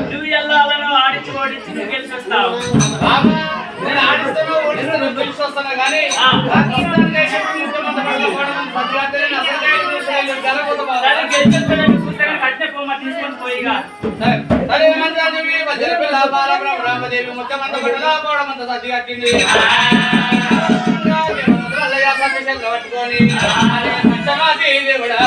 నువ్వు ఎలా ఆడించి ఓడించి నువ్వు గెలిచి వస్తావు. నేను ఆడిస్తాను ఓడిస్తాను నువ్వు గెలిచి వస్తాను కానీ తీసుకొని పోయిగా సరే మంత్రాదేవి వజ్రపిల్ల బాలబ్రహ్మ రామదేవి ముఖ్యమంత్రి పట్టులా పోవడమంత సర్ది కట్టింది పట్టుకొని పంచమాది దేవుడా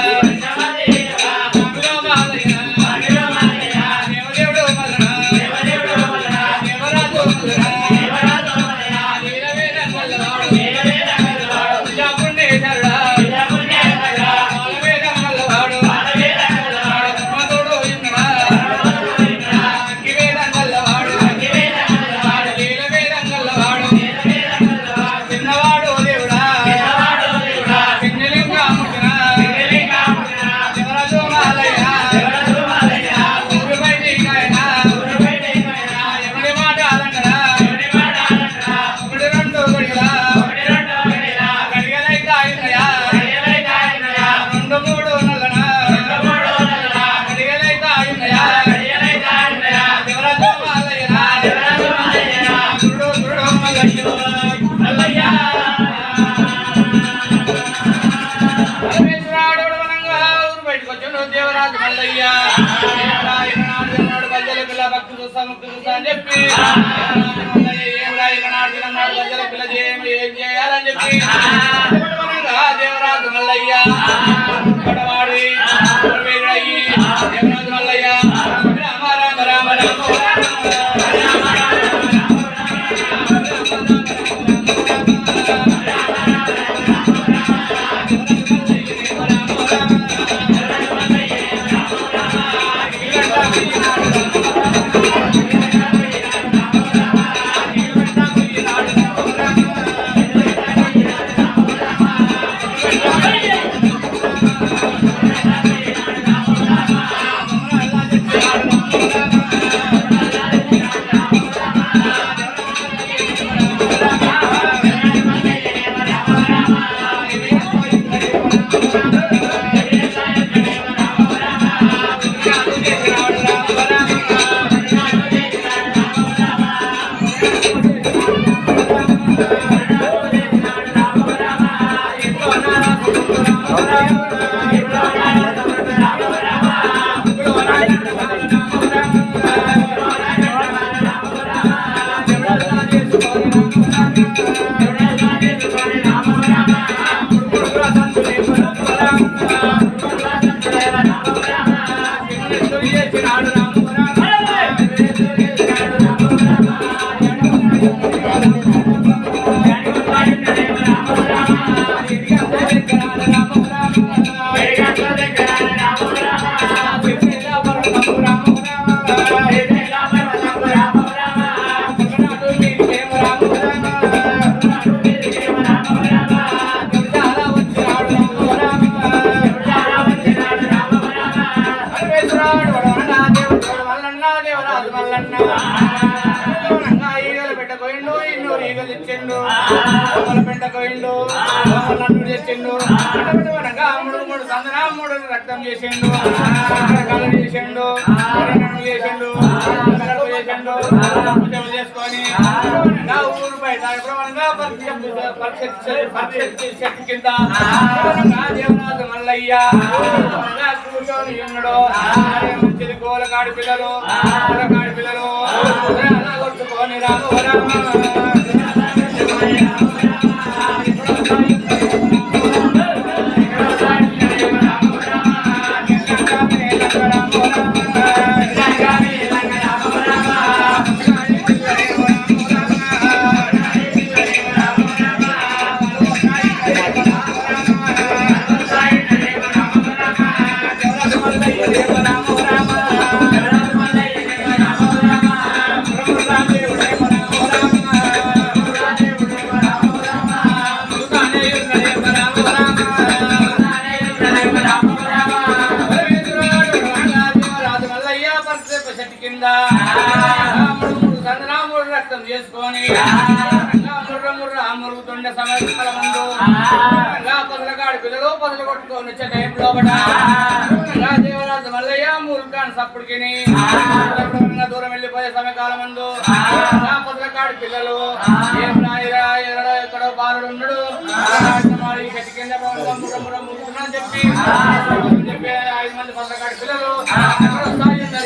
దేవరాజు మల్లయ్య గజ్జల పిల్ల భక్తి చూస్తా ముక్తి చూస్తా అని చెప్పి గజ్జల పిల్ల ఏం చేయాలని చెప్పి దేవరాజు మల్లయ్య పడవాడి దేవరాజు మల్లయ్య రామ రామ రామ రామ రక్తం చేసిండు చేసిండు చేసిండు చేసుకొని ఊరు బయట శక్తి కింద దేవరాజు మల్లయ్య కూర్చొని ఉన్నాడు. మంచిది గోలకాడి పిల్లలు కొట్టుకొని రామ రక్తం చేసుకొని మురుగుతుండే సమస్యల ముందు పదలగాడి పిల్లలు పదలు కొట్టుకొని వచ్చే టైం లోపల దేవరాజు మల్లయ్య మురుకాన్ సప్పుడుకి దూరం వెళ్ళిపోయే సమయకాలం ముందు పుస్తకాడి పిల్లలు ఏం రాయిరా ఎరడో ఎక్కడో బాలుడు ఉన్నాడు చెట్టు కింద చెప్పి 5 మంది పుస్తకాడి పిల్లలు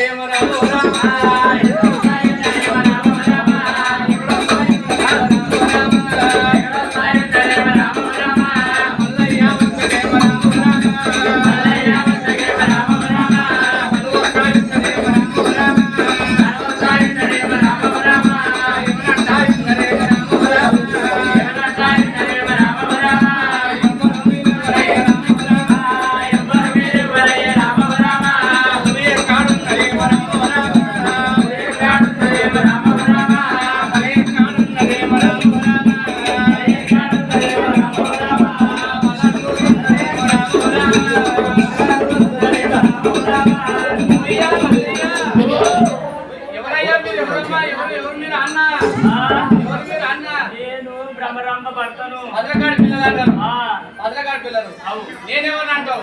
ఏమో నేనేమన్నా అంటావు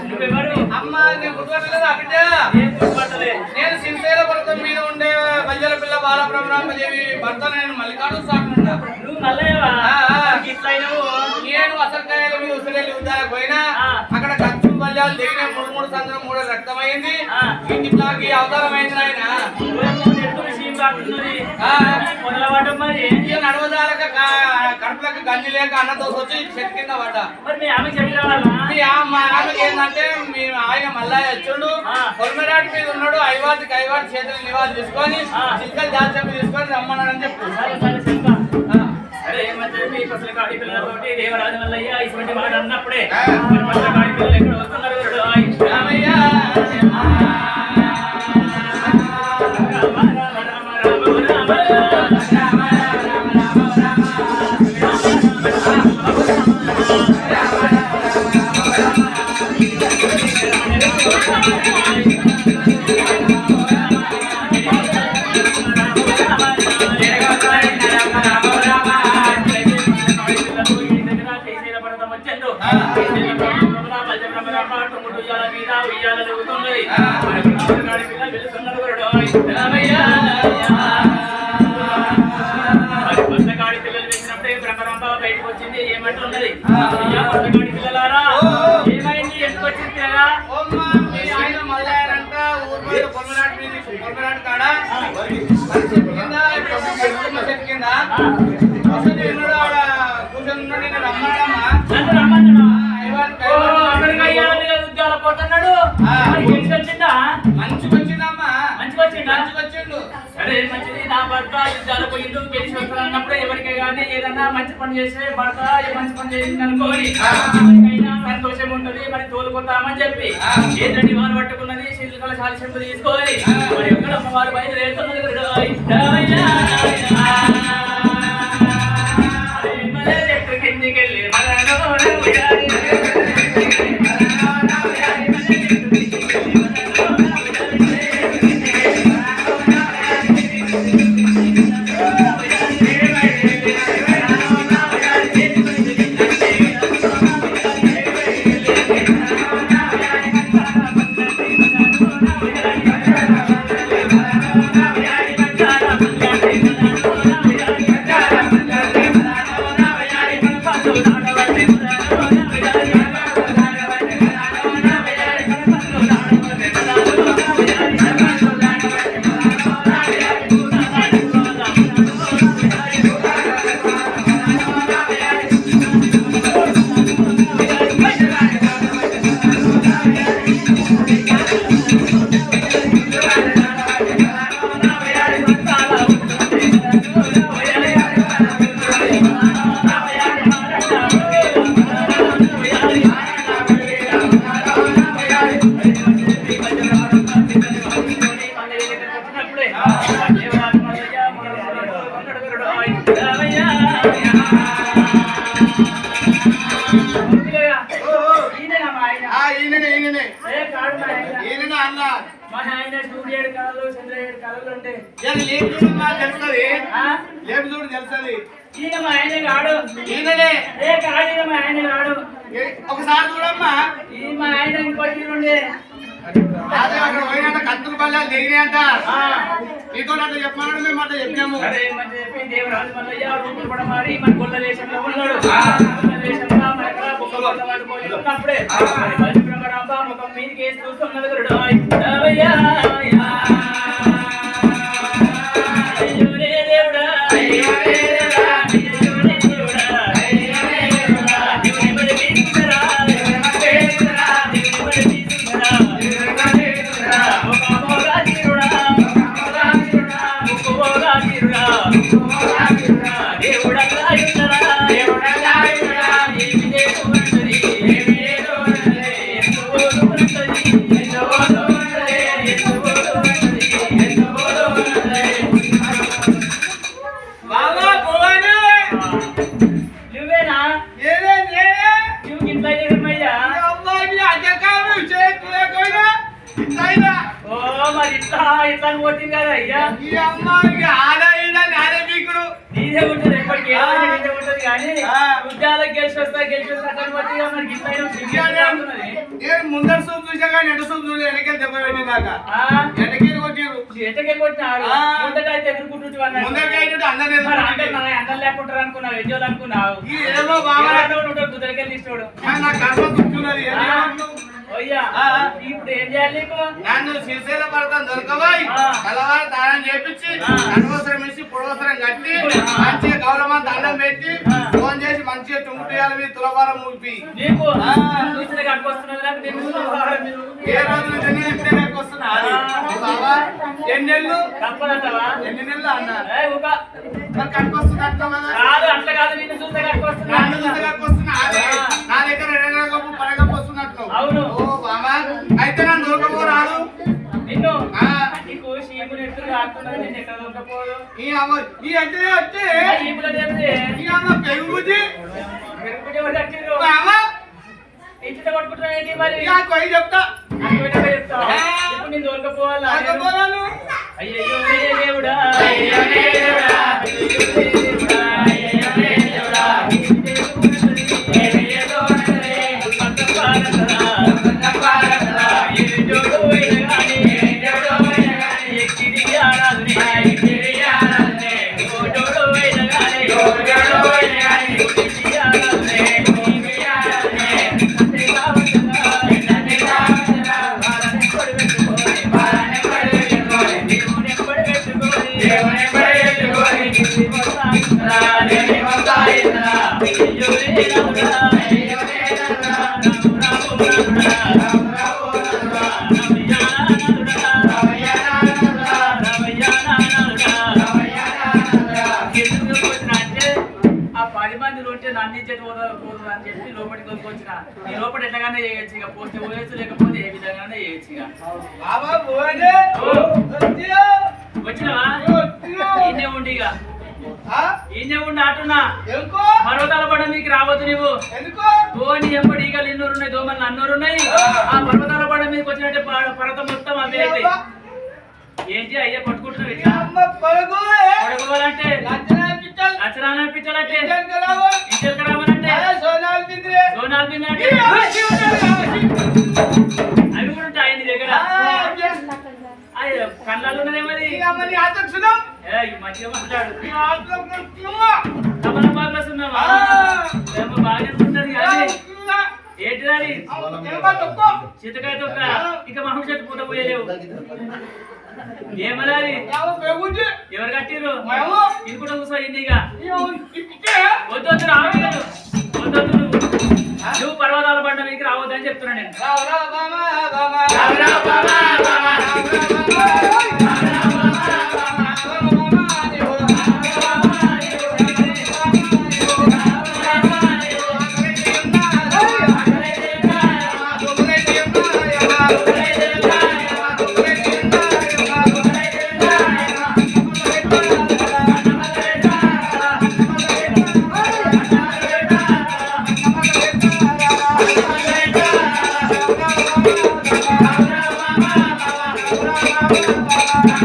అమ్మ నేను గుర్తుపట్టలేదు అక్కడే నేను శ్రీశైల పర్వతం మీద ఉండే బయ్యల పిల్ల బాలబ్రహ్మరామదేవి భర్త నేను మల్లికార్జున స్వామి నేను అసలుకాయల మీద ఉసిరెళ్ళి ఉద్దాలకు పోయినా అక్కడ ఖర్చు బల్యాలు దిగిన 3 సంవత్సరం 3 రక్తమైంది ఇంటికి అవతారమైంది ఆయన నడవదాలక కడుపులకు గంజి లేక అన్నతో వచ్చి చెట్టు కింద పడ్డా మా ఆమెకి ఏంటంటే ఆయన మళ్ళా వచ్చాడు పొలిమరాటి మీద ఉన్నాడు ఐవాదికి చేతులు నివాళి తీసుకొని చిక్కలు దాల్చం తీసుకొని రమ్మన్నాడని చెప్పు దేవరాజు వల్లయ్య ఇటువంటి మాట అన్నప్పుడే ఎక్కడ వస్తున్నారు బయటకు వచ్చింది ఏమంటున్నది పిల్లలారా ఏమైంది ఎందుకు వచ్చింది ఆయన మళ్ళారంట ఊరు పొలమరాటి కాడ కింద కూర్చొని ఉన్నాడు నేను రమ్మన్నాడమ్మా పోతున్నాడు మంచిగా వచ్చిందమ్మా వచ్చిండు సరే మంచిది నా భర్త యుద్ధాలు పోయిండు గెలిచి వస్తున్నప్పుడు ఎవరికై కానీ ఏదన్నా మంచి పని చేసే భర్త మంచి పని చేసింది అనుకోని ఎవరికైనా సంతోషం ఉంటుంది మరి తోలుకొద్దామని చెప్పి ఏంటంటే వారు పట్టుకున్నది శిల్కల చాలి చెంపు తీసుకోవాలి మరి ఎక్కడ వారు బయలుదేరుతున్నది కిందికి వెళ్ళి ఒకసారి చూడమ్మా ఈ మా ఆయన ఇంకోటి అదే అక్కడ పోయినంట కత్తులు పల్లెలు దిగినాయంట నీతో అట్లా చెప్పమన్నాడు మేము అట్లా చెప్పాము అరే మంచి చెప్పి దేవరాజు మల్లయ్య రూపులు పడమారి మన గొల్ల దేశంలో ఉన్నాడు గొల్ల దేశంలో మన బొక్కలు పట్టుకొని ఉన్నప్పుడే బలి బ్రహ్మరాంబ ముఖం మీదకి వేసి చూస్తున్నది గురుడు అయ్యా అయ్యో రే దేవుడా అయ్యో రే దేవుడా అయ్యో రే దేవుడా అయ్యో రే దేవుడా దేవుని బడి తీసుకురా దేవుని బడి తీసుకురా ముఖమోగా తీరుడా ముఖమోగా తీరుడా దేవుడా రాయుడరా దేవుడా రాయుడరా ఏమి లేదు ఉన్నది ఏమి లేదు ఉన్నది ఎంతో ఉన్నది ఎంతో ఉన్నది ఎంతో ఉన్నది బాబా పోవాను నువ్వేనా ఏదే నేనే నువ్వు ఇంట్లో ఏమయ్యా అమ్మాయి అజకాలు చేయకపోయినా ఇంతైనా ఓ మరి ఇట్లా ఇట్లా పోతుంది కదా అయ్యా ఈ అమ్మాయికి ఆడైనా నాడే మీకుడు నీదే ఉంటుంది ఎప్పటికీ నీదే ఉంటుంది కానీ ఉద్యోగాలకు గెలిచి వస్తా అట్లా పోతే మనకి ఇట్లా నేను ముందర సూపు చూసా కానీ ఎండ సూపు చూడలేదు వెనకాల దెబ్బ పెట్టినాక వెనకీలు కొట్టిరు ఎట్టకెళ్ళి కొట్టినారు ముందటైతే ఎదుర్కొంటుంటే ముందరకైతే అందరూ అందరు లేకుంటారు అనుకున్నావు ఎడ్జోలు అనుకున్నావు ఏమో బాబా కుదరకెళ్ళి ఇష్టోడు నా కర్మ కూర్చున్నది అయ్యా ఇప్పుడు ఏం చేయాలి నీకు నన్ను శ్రీశైల పడతాను దొరకబాయి కలవారు దానం చేపించి అనవసరం వేసి పొడవసరం కట్టి మంచిగా గౌరవం దండం పెట్టి ఫోన్ చేసి మంచిగా తుంగుటియాల మీద తులభారం ఊపి నీకు చూసిన కట్టుకొస్తున్నది నాకు తెలుసు ఏ రోజు నుంచి ఇప్పుడే కట్టుకొస్తున్నా బాబా ఎన్ని నెలలు తప్పదంటావా ఎన్ని నెలలు అన్నారు ఒక కట్టుకొస్తున్నా అంటావు కదా కాదు అట్లా కాదు నిన్ను చూస్తే కట్టుకొస్తున్నా నన్ను చూస్తే కట్టుకొస్తున్నా అదే నా దగ్గర 2 గొప్ప పడగప్పు వస్తున్నట్లు అవును ఓ బాబా అయితే నన్ను దొరకపో రాదు నిన్ను నీకు షీపులు ఎత్తులు ఆడుతున్నది నేను ఎక్కడ దొరకపోదు ఈ అమ్మ ఈ అంటే వచ్చి షీపులు చెప్తే ఈ అమ్మ పెరుగుబుద్ధి పెరుగుబుద్ధి ఎవరు కట్టిర్రు అమ్మ ఇంటితో కొట్టుకుంటున్నావు ఏంటి మరి కొయ్యి చెప్తా అక్కడ చెప్తా ఇప్పుడు నేను దొరకపోవాలా ఆగపోరాను అయ్యో దేవుడా అయ్యో దేవుడా అయ్యో దేవుడా అయ్యో దేవుడా ఏమేదో ఉన్నది పట్టపారతరా ఏ జోడు వైనగాని ఎక్కిరి ఆరాధనే ఓ జోడు వైనగాని ఎక్కిరి ఆరాధనే అని చెప్పి లోపలికి వచ్చిన ఈ లోపల ఎట్లాగానే చేయొచ్చు ఇక పోస్తే పోయొచ్చు లేకపోతే ఏ విధంగానే చేయొచ్చు ఇక వచ్చినవా ఈయనే ఉండి ఇక ఈయనే ఉండి ఆటున్నా పర్వతాల పడ నీకు రావద్దు నువ్వు ధోని ఎంబడి ఈగలు 200 ఉన్నాయి దోమలు 400 ఉన్నాయి ఆ పర్వతాల పడ మీదకి వచ్చినట్టే పర్వతం మొత్తం అవే ఏంటి అయ్యా కొట్టుకుంటున్నావు ఇట్లా పడుకోవాలంటే లచ్చరాన పిచ్చాలంటే ఇంటికి రావాలంటే సోనాలు పిందంటే అవి కూడా ఉంటాయి నీ దగ్గర కళ్ళల్లో ఉన్నదేమది మంచిగా మాట్లాడు తమలపాకులో ఉన్నావా బాగానే ఉంటుంది కానీ ఏంటి దాని చిత్తకాయ తొక్క ఇక మహం చెట్టు పూట పోయలేవు ఏమలారి ఎవరు కట్టిర్రు ఇది కూడా కూర్చో ఇండిగా వద్దు నువ్వు పర్వతాల బండ మీకు రావద్దని చెప్తున్నా నేను Bye.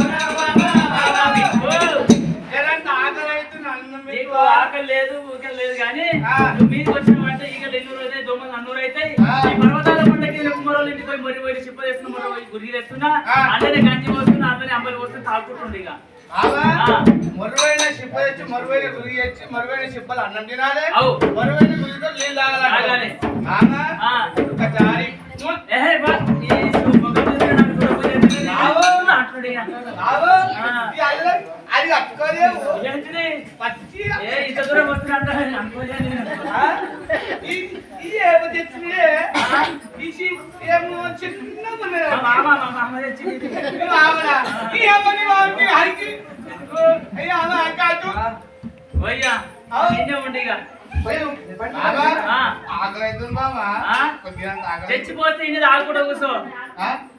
పోయి మొరి పోయి చిప్ప చేస్తున్నా మొర పోయి గురి తెస్తున్నా అందరినీ గంజి పోస్తున్నా అందరినీ అంబలి పోస్తున్నా తాగుకుంటుండే ఇక మరువైన చిప్ప తెచ్చి మరువైన గురి తెచ్చి మరువైన చిప్పలు అన్నం తినాలి మరువైన గురితో నీళ్ళు తాగాలి అది కట్టుకోలేవు ఇంత దూరం వస్తున్నా అనుకోలేదు చచ్చిపోతే ఇది ఆకుండా కూర్చో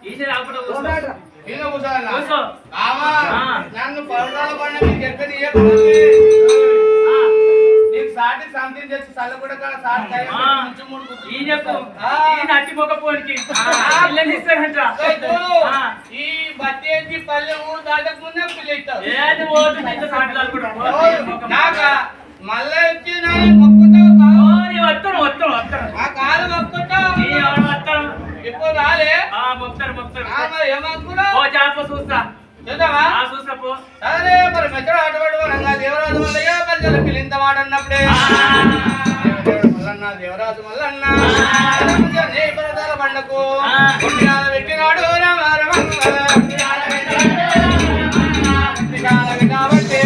ఇది ఆకుండా కూర్చో నన్ను పౌరాల పండ మీకు ఎక్కడ నీకు సాటి సంథింగ్ చేసి చల్ల కూడా ఈ బట్టి ఏంటి పల్లె ఊరు దాటక ముందే పిల్ల నాకా మళ్ళీ వచ్చి మొక్కుతావు కాదు మొక్కుతావు ఇప్పుడు రాలే ఏమనుకున్నా చూస్తా చూద్దామా చూస్తా పో సరే మరి మెచ్చడు ఆటవాడు రంగా దేవరాజు మల్లయ్య పెద్దల పిల్లింత వాడన్నప్పుడే మల్లన్న దేవరాజు మల్లన్న పండకు పెట్టినాడు కాబట్టి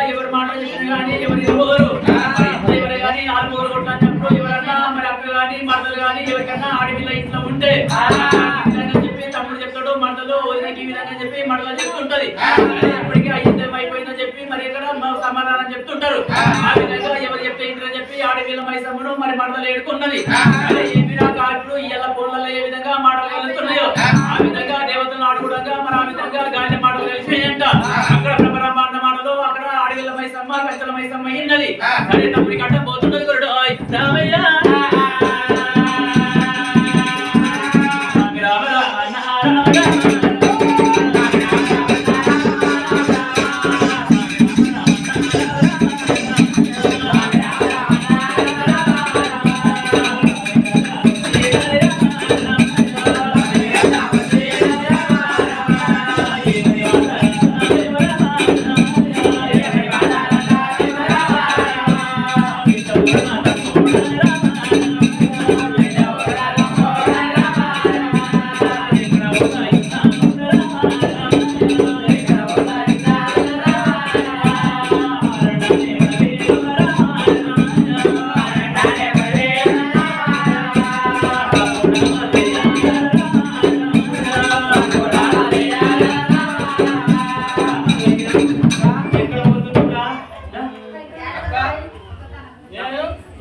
ఎవరు మాట చెప్పిన కానీ ఎవరు ఇవ్వరు ఎవరు కానీ ఆల్మూరు కొట్టినప్పుడు ఎవరన్నా మరి అక్క కానీ మరదలు కానీ ఎవరికన్నా ఆడపిల్ల ఇంట్లో ఉంటే చెప్పి తమ్ముడు చెప్తాడు మరదలు వదినకి ఈ విధంగా చెప్పి మరదలు చెప్తుంటది ఎప్పటికీ అయిపోయిందని చెప్పి మరి ఇక్కడ సమాధానం చెప్తుంటారు ఆ విధంగా ఎవరు చెప్తే ఇంట్లో చెప్పి ఆడపిల్ల మైసమ్మను మరి మరదలు ఏడుకున్నది ఇప్పుడు ఇలా పొలంలో ఏ విధంగా మాటలు కలుస్తున్నాయో ఆ విధంగా దేవతలను ఆడుకోవడంగా మరి ఆ విధంగా గాలి మాటలు కలిసినాయంట అక్కడ బ్రహ్మరాంబ మాటలు అక్కడ ఆడపిల్ల మైసమ్మ కంచెల మైసమ్మ అయింది అదే తప్పుడు గంట పోతున్నది గురుడు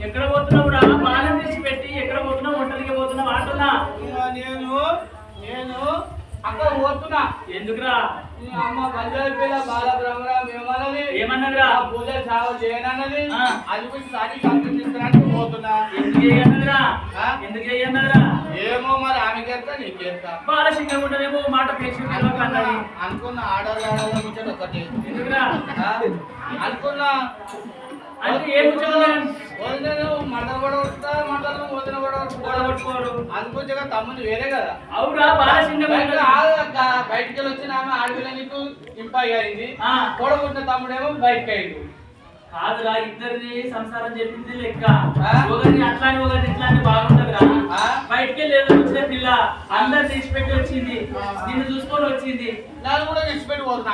ఎక్కడ పోతున్నావు బాణం తీసి పెట్టి ఎక్కడ పోతున్నావు ఒంటరికి పోతున్నావు అంటున్నా నేను అక్కడ పోతున్నా ఎందుకురా అమ్మ పంచాయతీల బాల బ్రహ్మరాం ఏమన్నదిరా పూజ చావు చేయనన్నది అది పోయి సాటి సంతృప్తించడానికి పోతున్నా ఎందుకు అన్నదిరా ఏమో మరి ఆమెకేస్తా నీకేస్తా బాలసింగం ఉంటదేమో మాట పేసి అనుకున్న ఆడవాళ్ళ ముచ్చట ఒకటి ఎందుకురా అనుకున్నా అంటే ఏం మంటలు కూడా వస్తా మంటలు వదిన కూడా కొట్టుకోరు అనుకుంటే తమ్ముడు వేరే కదా అవురా బాలసింగం బయటికి వెళ్ళి వచ్చిన ఆమె ఆడపిల్ల నీకు ఇంపాయి అయింది తోడబుట్టిన తమ్ముడేమో బయటకి అయింది కాదురా ఇద్దరిది సంసారం చెప్పింది లెక్క ఒకరిని అట్లాని ఒకరిని ఇట్లాని బాగుంటదిరా బయటికి వెళ్ళి వచ్చిన పిల్ల అందరు తీసిపెట్టి వచ్చింది నిన్ను చూసుకొని వచ్చింది నన్ను కూడా తీసిపెట్టి పోతున్నా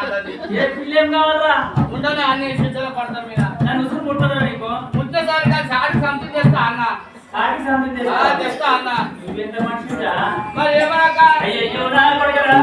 ఏ పిల్ల ఏం కావాలరా ఉండని అన్ని శిక్షలు పడతాం మీద నన్ను ఉసురు పుట్టదా నీకు పుట్టేసారి సాటి సంథింగ్ చేస్తా అన్న సాటి సంథింగ్ చేస్తా అన్న నువ్వెంత మనిషిరా మరి ఏమన్నాక అయ్యో నా కొడుకురా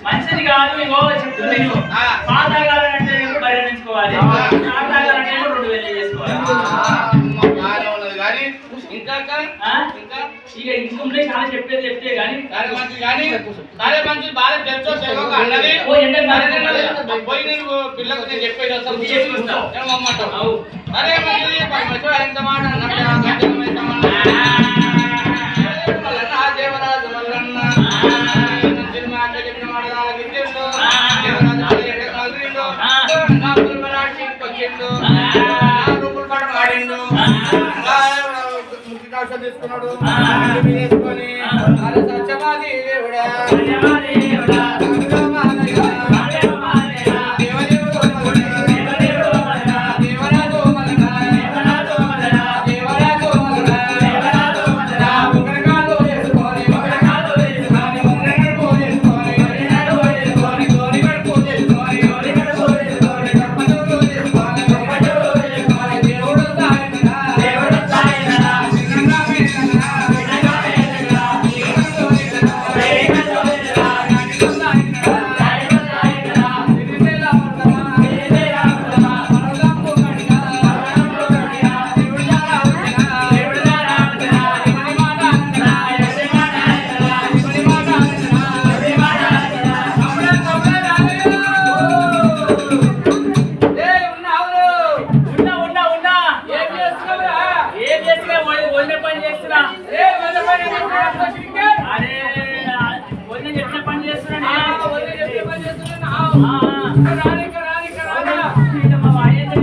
మంచిది కాదు ఇగో చెప్తుంది పాతాగాలంటే పరిగణించుకోవాలి పాతాగాలంటే 2000 చేసుకోవాలి ఇక ఇంకొంటే చాలా చెప్తే కానీ బాగా తెలుసో పోయి నేను పిల్లకు నేను చెప్పేది వస్తాను అరే మంచి ఎంత మాట దేవరాజు మల్లన్న చెప్పిన మాట తీసుకున్నాడు వేసుకొని సత్యమాది దేవుడా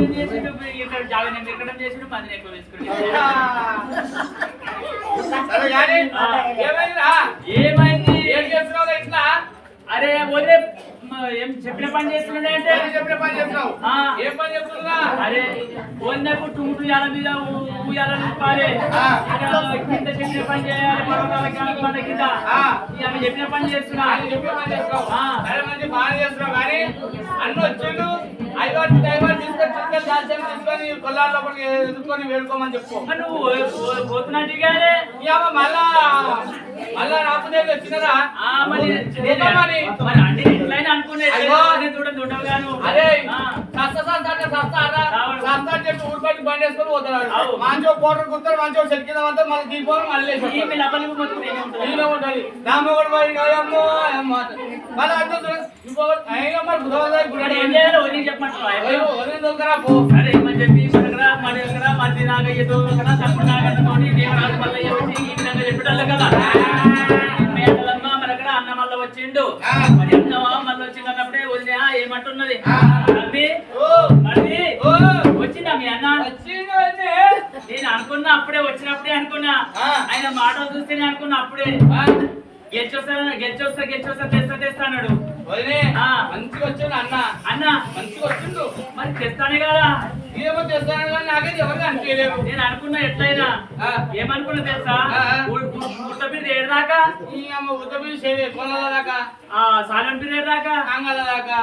పని చేసిండు ఇక్కడ జాగా నేను ఎక్కడ చేసిండు మందిని ఎక్కువ వేసుకుంటాడు. సరే కానీ ఏమైందిరా? ఏమైంది? ఏం చేస్తున్నావు ఇట్లా? అరే వదిలే ఏం చెప్పిన పని చేస్తున్నాడే అంటే చెప్పిన పని చేస్తున్నావు. ఏం పని చెప్తున్నా? అరే వన్నకు టుముటు యాల మీద ఊయాల నింపాలి, కింద చెప్పిన పని చేయాలి, పర్వతాల పంట కింద ఆమె చెప్పిన పని చేస్తున్నా. చెప్పిన పని చేస్తున్నావు. సరే మంచి బాగా చేస్తున్నావు కానీ అన్న వచ్చిండు ఐవాటి తీసుకొని దాల్చాన్ని తీసుకొని కొల్లాల లోపలికి ఎదుర్కొని వేడుకోమని చెప్పు. నువ్వు పోతున్నట్టుగానే మళ్ళా రాకపోతే వచ్చినారా? అన్ని ఎట్లయినా అనుకునే చూడగాను. అదే చెప్పి ఊరు బట్టి బండి వేసుకొని పోతున్నాడు. మంచిగా కోటర్ కుతారు, మంచిగా చెట్టు కింద పడతారు, మళ్ళీ దిగిపోవడం మళ్ళీ ఉంటది. రామగొడు పోయి మళ్ళీ సరే చెప్పి మంచి నాగయ్యతో తప్పుడు నాగతో దేవరాజు మల్లయ్య వచ్చి ఈ విధంగా చెప్పడం కదా. మనక్కడ అన్న మళ్ళీ వచ్చిండు, మరి అన్న మళ్ళీ వచ్చింది అన్నప్పుడే వదిలే ఏమంటున్నది వచ్చిందా మీ అన్న? నేను అనుకున్నా అప్పుడే వచ్చినప్పుడే అనుకున్నా, ఆయన మాటలు చూస్తేనే అనుకున్నా అప్పుడే గెలిచొస్తా తెస్తా అన్నాడు. మంచిగా వచ్చాడు అన్న. అన్న మంచిగా వచ్చిండు, మరి తెస్తానే కదా. ఏమో తెస్తాను కానీ నాకైతే ఎవరు అనిపించలేదు. నేను అనుకున్నా ఎట్లయినా ఏమనుకున్నా తెలుసా, ఉత్తపీడి ఏడాకా ఈ అమ్మ ఉత్తపీడి కొనల దాకా, సాలన్ పీరియడ్ దాకా, కాంగల దాకా,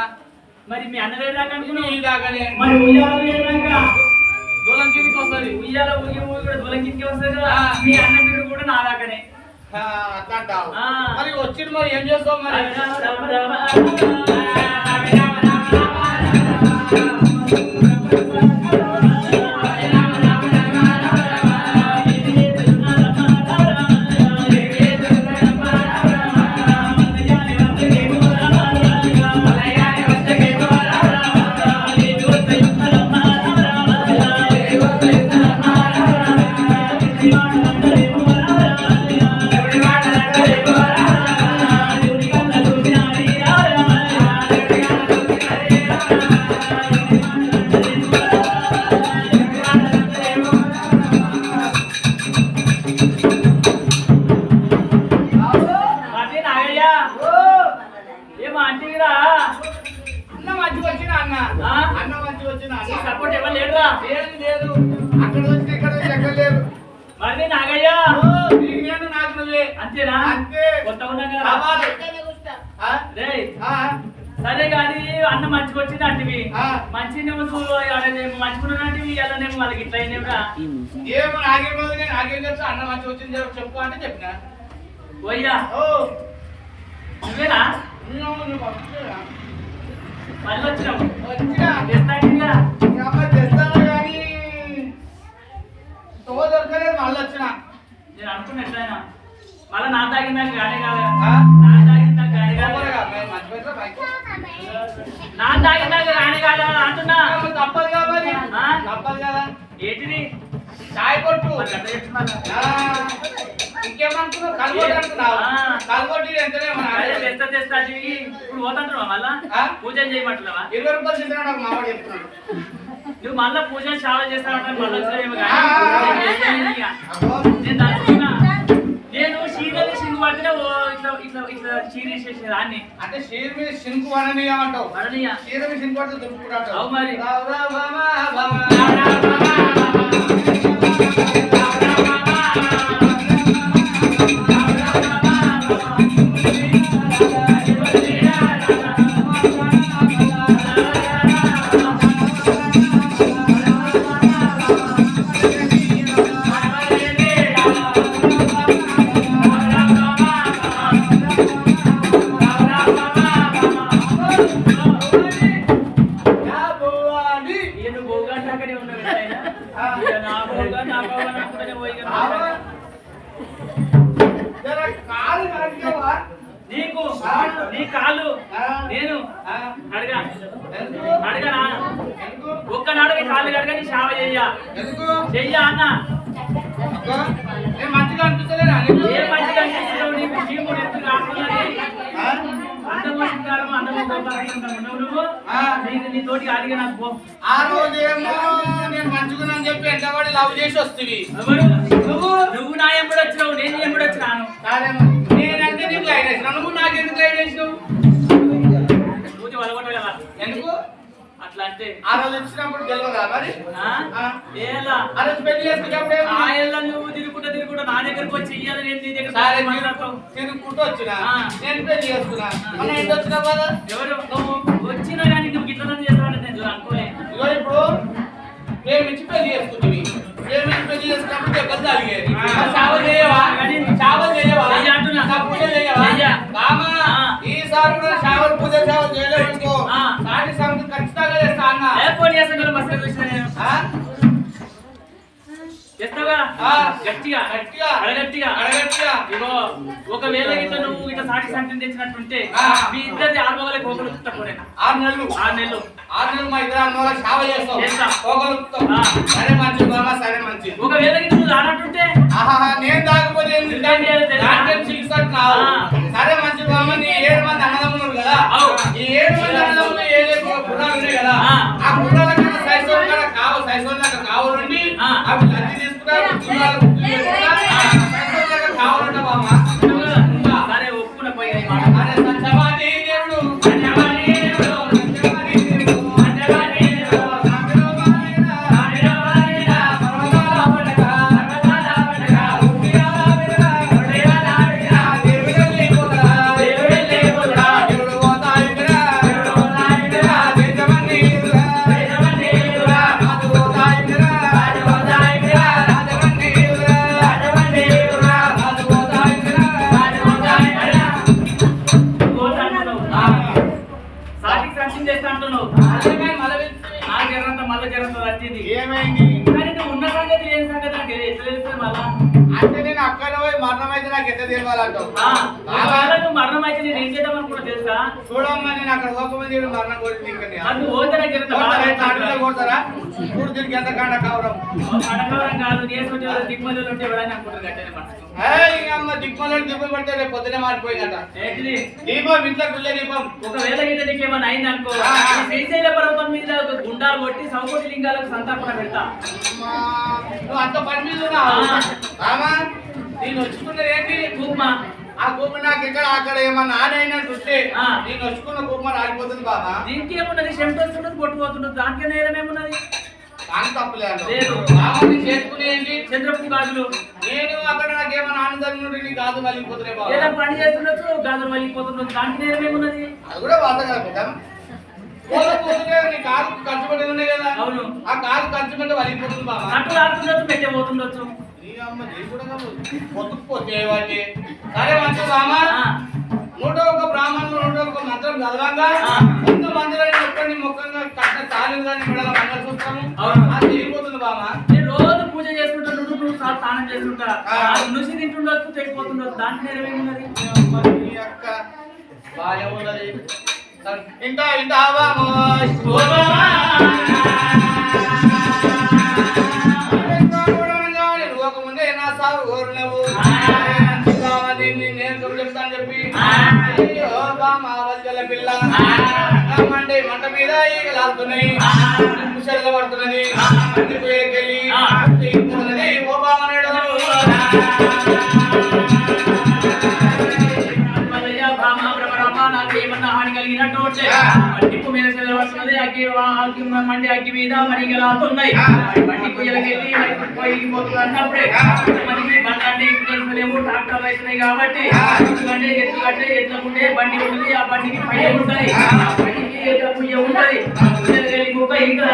మరి మీ అన్న వేరు దాకా అనుకున్నా. ఈ దాకానే మరి ఉయ్యాల వేరుదాకా దూలం కిందికి వస్తుంది. ఉయ్యాల ఊగి కూడా దూలం కిందికి వస్తుంది కదా. మీ అన్న మీరు కూడా నా దాకానే అట్లా అంటావు. మరి వచ్చిండు, మరి ఏం చేస్తావు? మరి సరే కానీ అన్న మంచిగా వచ్చింది అంటివి, మంచి మంచుకున్నవి వెళ్ళనేమో వాళ్ళకి ఇట్లా అయినా ఏమో నాకేం తెలుసు. అన్న మంచిగా వచ్చింది చెప్పు అంటే చెప్పిన పోయ్యా నువ్వేనా మళ్ళీ వచ్చినావు తెస్తాను కానీ తో దొరకలేదు. మళ్ళీ వచ్చినా నేను అనుకున్నా ఎట్లయినా మళ్ళీ నా తాగిందాక గానే కాదు, నా తాగిందాక గానే కాదు, నా తాగిందాక గానే కాదా అంటున్నా. తప్పదు కాబట్టి తప్పదు కదా. ఏంటిది చాయ్ కొట్టు ఇంకేమనుకున్నావు? కలగొట్టి అనుకున్నావు. కలగొట్టి ఎంత తెస్తా ఇప్పుడు పోతుంటున్నావా? మళ్ళా పూజ చేయమంటున్నావా? 20 రూపాయలు తింటున్నా నాకు మావాడు చెప్తున్నాడు. నువ్వు మళ్ళా పూజ చాలా చేస్తావు మళ్ళీ నేను చీరని సింగు పడితే ఇట్లా ఇట్లా చీరేసేసేది అన్ని. అంటే చీర మీద సింగు పడనియమంటావు? పడనియా. చీర మీద సింగు పడితే దుప్పుకుంటావు. అవు మరి నీకు నీ కాళ్ళు నేను అడగా అడగనా? ఒక్కనాడు కాళ్ళు కడగా నీ సేవ చెయ్యా అన్న. మంచిగా అనిపిస్తలేదా? ఏ మంచిగా అనిపిస్తున్నావు? నీకు చీముడు ఎత్తు కాకున్నది అంత అందమో సింగారమో అందమో గోపాలకృష్ణ నువ్వు నీ తోటి అడిగా నాకు పో. ఆ రోజేమో నేను మంచుకున్నాను చెప్పి ఎంతవాడి లవ్ చేసి వస్తుంది నువ్వు నా ఎంబడి వచ్చినావు, నేను ఎంబడి వచ్చినాను. నేనంటే నీకు లైన్ వేసిన, నువ్వు నాకు ఎందుకు లైన్ వేసినావు? పూజ వలగొట్ట కదా ఎందుకు అట్లా అంటే? ఆ రోజు వచ్చినప్పుడు గెలవదా మరి? ఆ రోజు పెళ్లి చేసుకుంటే నువ్వు తిరుగుకుంటా నా దగ్గరకు వచ్చి ఇయ్యాలి, నేను నీ దగ్గర తిరుగుకుంటూ వచ్చినా నేను పెళ్లి చేసుకున్నా. మన ఇంటి వచ్చినా కదా ఎవరు నువ్వు వచ్చినా కానీ నువ్వు గిట్ల చేస్తావంటే నేను అనుకోలే. ఇగో ఇప్పుడు ప్రేమించి పెళ్లి చేసుకుంటుంది, ప్రేమించి పెళ్లి చేసుకున్నప్పుడు దెబ్బలు తాలిగేది. చావలు చేయవా? చావలు చేయవా? పూజ చేయవా? బామా ఈసారి కూడా చావలు పూజ చావలు చేయలేదు. సాటి సంగతి ఖచ్చితంగా చేస్తా అన్న. చేస్తావా? గట్టిగా గట్టిగా అడగట్టిగా అడగట్టిగా. ఇగో ఒకవేళ ఇట్లా నువ్వు ఇట్లా సాటి సంఖ్యను తెచ్చినట్టుంటే మీ ఇద్దరిది 6 మొగలే కోకలు 6 నెలలు 6 నెలలు మా ఇద్దరు అన్నోళ్ళ సేవ చేస్తాం. సరే మంచిది బాబా, సరే మంచిది. ఒకవేళ నువ్వు రానట్టుంటే నేను దాకపోతే సరే మంచిది బాబా. నీ 7 మంది అన్నదమ్ములు కదా, ఈ 7 మంది అన్నదమ్ములు 7 గుర్రాలు ఉన్నాయి కదా, ఆ గుర్రాల కన్నా సైజోళ్ళ కావాలండి అవి లజ్జి తీసుకున్నారు కావాలంట బాబా. సరే ఒప్పుకున్న పోయి సత్యవాది దేవుడు అంటే నేను అక్కడ పోయి మరణం అయితే నాకు ఎట్లా తెలియాలంటావు? మరణం అయితే నేను ఏం చేద్దాం అనుకున్నా తెలుసా? చూడమ్మా, నేను అక్కడ పోకమంది మరణం కోరింది. కొడతారా చూడు దీనికి ఎంత కాడ కవరం కాదు, దిగ్మలు ఉంటే ఎవరైనా అనుకుంటారు గట్టే మనసు. దిగ్మలు దీపం పడితే రేపు పొద్దునే మారిపోయిందట. దీపం ఇంట్లో గుళ్ళ దీపం. ఒకవేళ నీకు ఏమైనా అయింది అనుకో, శ్రీశైల పర్వతం మీద గుండాలు కొట్టి సౌకోటి లింగాలకు సంతాపన పెడతా. నువ్వు అంత పని మీద ఉన్నావు. నేను వచ్చుకున్నది ఏంటి? కుమ్మ. ఆ కుమ్మ నాకు ఇక్కడ అక్కడ ఏమన్నా ఆనైనా చూస్తే నేను వచ్చుకున్న కుమ్మ రాలిపోతుంది బాబా. దీనికి ఏమున్నది? చెమట వస్తున్నది, కొట్టుపోతున్నది, దానికి నేరం ఏమున్నది? దాని తప్పులేదు. చేసుకునేది చంద్రపు గాజులు. నేను అక్కడ నాకేమన్నా ఆనందం నుండి నీ గాజు వలిగిపోతున్నాయి బాబా. ఏదో పని చేస్తుండొచ్చు, గాజులు వలిగిపోతున్నది, దానికి నేరం ఏమున్నది? అది కూడా వాత కలుపుతాం. నీ కాలు ఖర్చు పెట్టి ఉన్నాయి కదా, అవును, ఆ కాలు ఖర్చు పెట్టి వలిగిపోతుంది బాబా. అట్లా ఆడుతుండొచ్చు, పెట్టే పోతుండొచ్చు. పొత్తుకుపోతే వాటి సరే మంచిది బామా. 101 బ్రాహ్మణులు 101 మంత్రం చదవంగా ముందు మందిరాన్ని ఒక్కడిని ముఖంగా కట్ట తాళి మెడల మంగళసూత్రము అది తిరిగిపోతుంది బామా. నేను రోజు పూజ చేసుకుంటా, నువ్వు స్నానం చేసుకుంటా, నుసి తింటుండొచ్చు, తెగిపోతుండొచ్చు, దానికి నేరం ఏమున్నది? బాగా ఉన్నది. ఇంటా బామా కోరునవు నేను చెప్తాను చెప్పి పిల్ల మండే మంట మీద ఈగలాడుతున్నాయి, ముసలిగా పడుతున్నది, వెళ్ళి ఓ బామనేడు ఏమన్నా హాని కలిగినట్టు టిప్పు మీద మండి అగ్గి మీద మరిగలాతున్నాయి. బండికు ఎలగెళ్ళి పోతున్నప్పుడే మనకి బండి తెలుసులేము, ట్రాక్టర్ అవుతున్నాయి కాబట్టి ఎత్తుగడ్డే ఎట్లకుంటే బండి ఉంటుంది, ఆ బండికి పయ్య ఉంటుంది, బండికి ఎట్ల పుయ్య ఉంటుంది. ముక్క ఇంకా